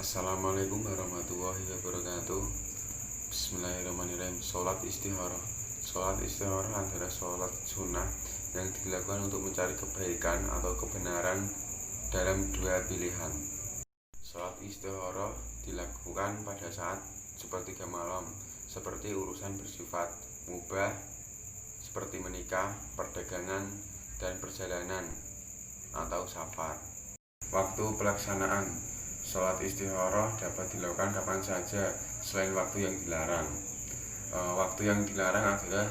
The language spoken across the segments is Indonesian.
Assalamualaikum warahmatullahi wabarakatuh. Bismillahirrahmanirrahim. Sholat istikharah. Sholat istikharah adalah sholat sunnah yang dilakukan untuk mencari kebaikan atau kebenaran dalam dua pilihan. Sholat istikharah dilakukan pada saat sepertiga malam, seperti urusan bersifat mubah seperti menikah, perdagangan, dan perjalanan atau safar. Waktu pelaksanaan sholat istikharah dapat dilakukan kapan saja selain waktu yang dilarang. Waktu yang dilarang adalah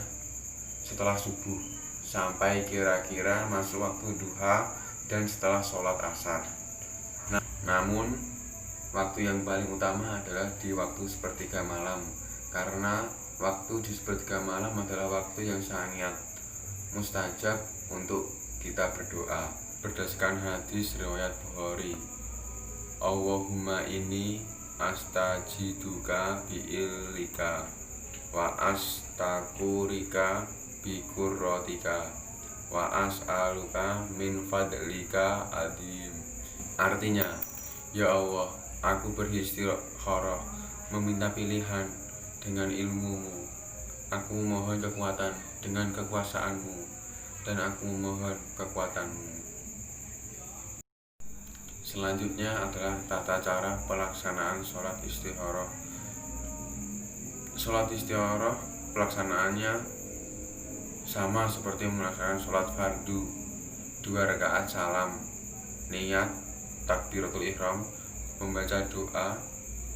setelah subuh sampai kira-kira masuk waktu duha dan setelah sholat asar. Namun waktu yang paling utama adalah di waktu sepertiga malam, karena waktu di sepertiga malam adalah waktu yang sangat mustajab untuk kita berdoa. Berdasarkan hadis riwayat Bukhari, Allahumma inni astajiduka bi'ilika wa astakurika bikurrotika wa as'aluka min fadlika adim. Artinya, ya Allah, aku beristikharah meminta pilihan dengan ilmumu, aku mohon kekuatan dengan kekuasaanmu, dan aku mohon kekuatanmu. Selanjutnya adalah tata cara pelaksanaan sholat istikharah. Sholat istikharah pelaksanaannya sama seperti melaksanakan sholat fardu, 2 rakaat salam, niat, takbiratul ihram, membaca doa,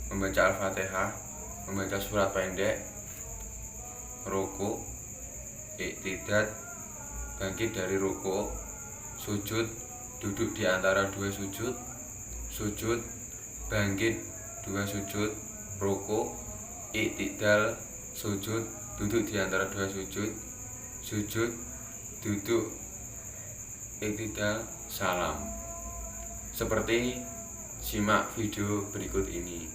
membaca al-fatihah, membaca surat pendek, ruku, iktidal, bangkit dari ruku, sujud, duduk di antara 2 sujud, sujud, bangkit 2 sujud, ruku, iktidal, sujud, duduk di antara 2 sujud, sujud, duduk, iktidal, salam. Seperti simak video berikut ini.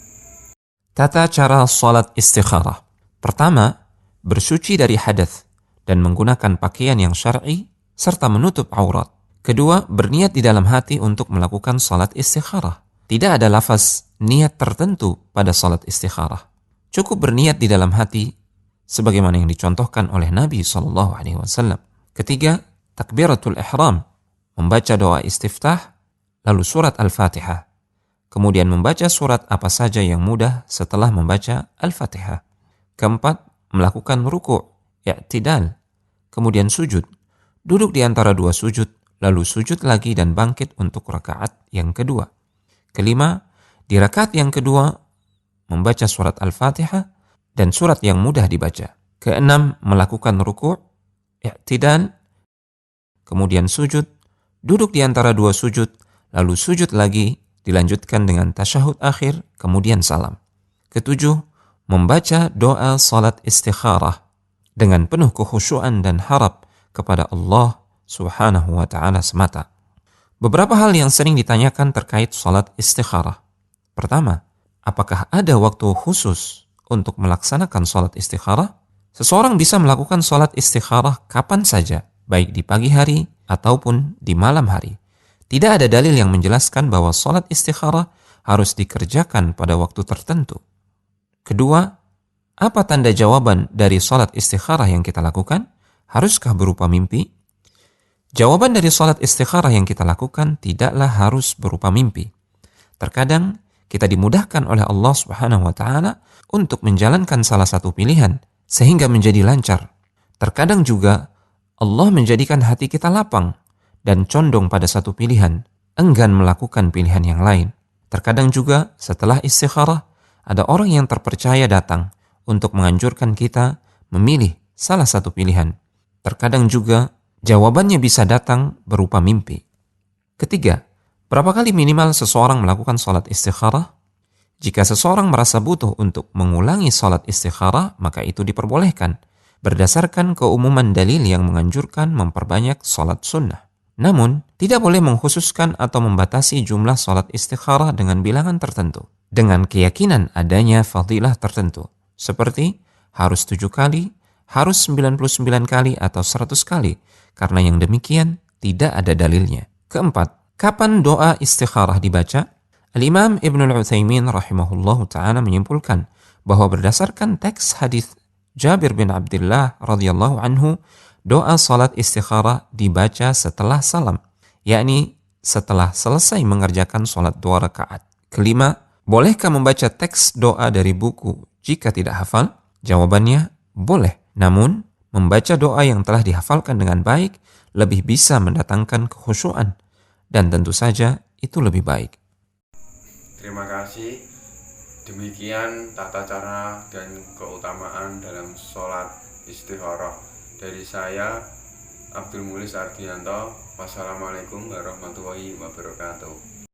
Tata cara salat istikharah. Pertama, bersuci dari hadath dan menggunakan pakaian yang syar'i serta menutup aurat. Kedua, berniat di dalam hati untuk melakukan salat istikharah. Tidak ada lafaz niat tertentu pada salat istikharah. Cukup berniat di dalam hati sebagaimana yang dicontohkan oleh Nabi SAW. Ketiga, takbiratul ihram, membaca doa istiftah, lalu surat al-fatihah. Kemudian membaca surat apa saja yang mudah setelah membaca al-fatihah. Keempat, melakukan ruku', i'tidal, kemudian sujud, duduk di antara 2 sujud, lalu sujud lagi dan bangkit untuk rakaat yang kedua. Kelima, di rakaat yang kedua membaca surat al-fatihah dan surat yang mudah dibaca. Keenam, melakukan ruku', i'tidal, kemudian sujud, duduk di antara 2 sujud, lalu sujud lagi, dilanjutkan dengan tasyahud akhir, kemudian salam. Ketujuh, membaca doa salat istikharah dengan penuh kekhusyuan dan harap kepada Allah Subhanahu wa ta'ala semata. Beberapa hal yang sering ditanyakan terkait salat istikharah. Pertama, apakah ada waktu khusus untuk melaksanakan salat istikharah? Seseorang bisa melakukan salat istikharah kapan saja, baik di pagi hari ataupun di malam hari. Tidak ada dalil yang menjelaskan bahwa salat istikharah harus dikerjakan pada waktu tertentu. Kedua, apa tanda jawaban dari salat istikharah yang kita lakukan? Haruskah berupa mimpi? Jawaban dari salat istikharah yang kita lakukan tidaklah harus berupa mimpi. Terkadang kita dimudahkan oleh Allah Subhanahu wa ta'ala untuk menjalankan salah satu pilihan sehingga menjadi lancar. Terkadang juga Allah menjadikan hati kita lapang dan condong pada satu pilihan, enggan melakukan pilihan yang lain. Terkadang juga setelah istikharah ada orang yang terpercaya datang untuk menganjurkan kita memilih salah satu pilihan. Terkadang juga jawabannya bisa datang berupa mimpi. Ketiga, berapa kali minimal seseorang melakukan salat istikharah? Jika seseorang merasa butuh untuk mengulangi salat istikharah, maka itu diperbolehkan berdasarkan keumuman dalil yang menganjurkan memperbanyak salat sunnah. Namun, tidak boleh mengkhususkan atau membatasi jumlah salat istikharah dengan bilangan tertentu, dengan keyakinan adanya fadilah tertentu, seperti harus 7 kali, harus 99 kali atau 100 kali, karena yang demikian tidak ada dalilnya. Keempat, kapan doa istikharah dibaca? Al-Imam Ibnul Utsaimin rahimahullahu ta'ala menyimpulkan bahwa berdasarkan teks hadis Jabir bin Abdullah radhiyallahu anhu, doa salat istikharah dibaca setelah salam, yakni setelah selesai mengerjakan salat 2 rakaat. Kelima, bolehkah membaca teks doa dari buku jika tidak hafal? Jawabannya, boleh. Namun, membaca doa yang telah dihafalkan dengan baik lebih bisa mendatangkan kekhusyuan, dan tentu saja itu lebih baik. Terima kasih. Demikian tata cara dan keutamaan dalam sholat istikharah dari saya, Abdul Mulis Ardianto. Wassalamualaikum warahmatullahi wabarakatuh.